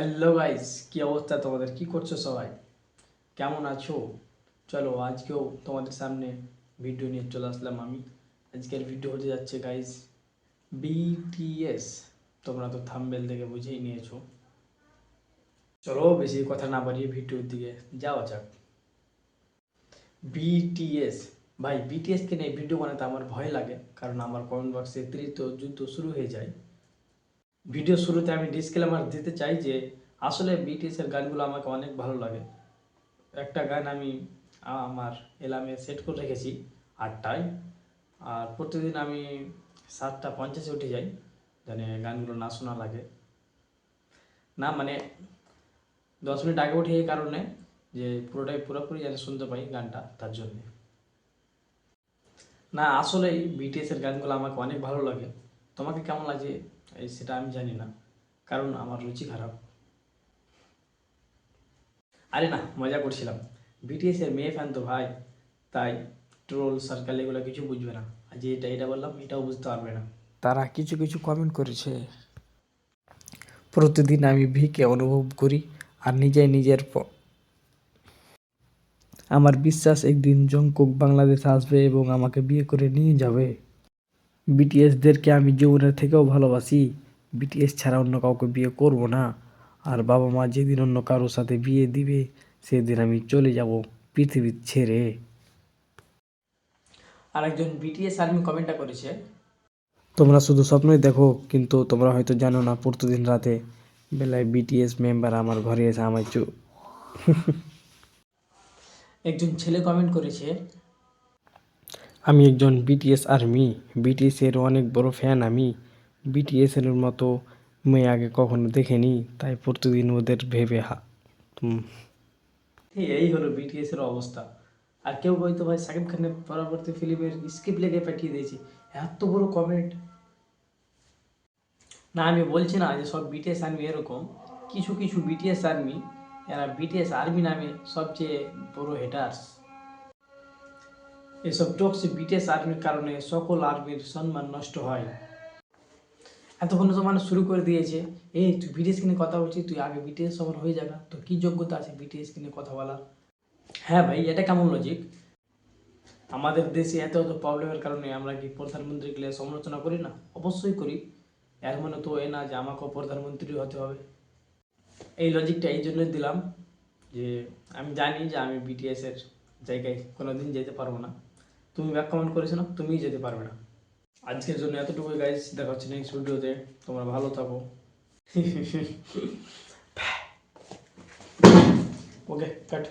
Hello guys, কি অবস্থা তোমাদের? কি করছো সবাই? কেমন আছো? চলো আজকেও তোমাদের সামনে ভিডিও নিয়ে চলে আসলাম আমি। আজকের ভিডিও হতে যাচ্ছে গাইস বিটিএস। তোমরা তো থাম্বনেল দেখে বুঝেই নিয়েছো। চলো বেশি কথা না বাড়িয়ে ভিডিওর দিকে যাওয়া যাক। বিটিএস ভাই, বিটিএসকে নিয়ে ভিডিও বানাতে আমার ভয় লাগে, কারণ আমার কমেন্ট বক্সে তৃতীয় যুদ্ধ শুরু হয়ে যায়। ভিডিও শুরুতে আমি ডিসক্লেমার দিতে চাই যে আসলে বিটিএসের গানগুলো আমাকে অনেক ভালো লাগে। একটা গান আমি আমার এলার্মে সেট করে রেখেছি 8টায়, আর প্রতিদিন আমি 7টা 50-এ উঠে যাই, যেন গানগুলো না শোনা লাগে। না মানে 10 মিনিট আগে উঠে এই কারণে যে পুরোপুরি যেন শুনতে পাই গানটা, তার জন্যে। না আসলেই বিটিএসের গানগুলো আমাকে অনেক ভালো লাগে। তোমাকে কেমন লাগে সেটা আমি জানি না, কারণ আমার রুচি খারাপ। আরে না, মজা করছিলাম। বিটিএস এর মেয়ে ফ্যান তো ভাই, তাই ট্রোল সার্কেল এগুলো কিছু বুঝবে না। আর যে এটা বললাম এটাও বুঝতে পারবে না। তারা কিছু কিছু কমেন্ট করেছে, প্রতিদিন আমি ভিকে অনুভব করি আর নিজের আমার বিশ্বাস একদিন জংকুক বাংলাদেশে আসবে এবং আমাকে বিয়ে করে নিয়ে যাবে। বিটিএসদেরকে আমি জীবনের থেকেও ভালোবাসি। বিটিএস ছাড়া অন্য কাউকে বিয়ে করব না। আর বাবা মা যেদিন অন্য কারোর সাথে বিয়ে দিবে সেদিন আমি চলে যাব পৃথিবী ছেড়ে। আর একজন বিটিএস আর্মি কমেন্টটা করেছে, তোমরা শুধু স্বপ্নই দেখো, কিন্তু তোমরা হয়তো জানো না প্রতিদিন রাতে বেলায় বিটিএস মেম্বার আমার ঘরে এসে আমায় একজন ছেলে কমেন্ট করেছে, আমি একজন বিটিএস আর্মি, বিটিএসের অনেক বড় ফ্যান আমি। বিটিএসের মতো মেয়ে আগে কখনো দেখিনি, তাই প্রতিদিন ওদের ভেবে এই হলো বিটিএস এর অবস্থা। আর কেউ হয়তো ভাই সাকিব খানের পরবর্তী ফিল্মের স্ক্রিপ্ট লেগে পাঠিয়ে দিয়েছে, এত বড় কমেন্ট। না আমি বলছি না যে সব বিটিএস আর্মি এরকম, কিছু কিছু বিটিএস আর্মি, এরা বিটিএস আর্মি নামে সবচেয়ে বড় হেটার্স। এসব টক্সিক বিটিএস আর্মির কারণে সকল আর্মির সম্মান নষ্ট হয়। এতক্ষণ তো মানুষ শুরু করে দিয়েছে, এই তুই বিটিএস কিনে কথা বলছিস, তুই আগে বিটিএস সবার হয়ে যাবে, তোর কী যোগ্যতা আছে বিটিএস কিনে কথা বলা? হ্যাঁ ভাই, এটা কেমন লজিক? আমাদের দেশে এত এত প্রবলেমের কারণে আমরা কি প্রধানমন্ত্রীকে সমালোচনা করি না? অবশ্যই করি। এর মানে তো এ না যে আমাকেও প্রধানমন্ত্রী হতে হবে। এই লজিকটা এই জন্যই দিলাম যে আমি জানি যে আমি বিটিএসের জায়গায় কোনো দিন যেতে পারবো না। তুমি ব্যাক কমেন্ট করেছো না, তুমিই যেতে পারবে না। আজকের জন্য এতটুকুই গাইজ, দেখা হচ্ছে নেক্সট ভিডিওতে। তোমরা ভালো থাকো। ওকে, কাট।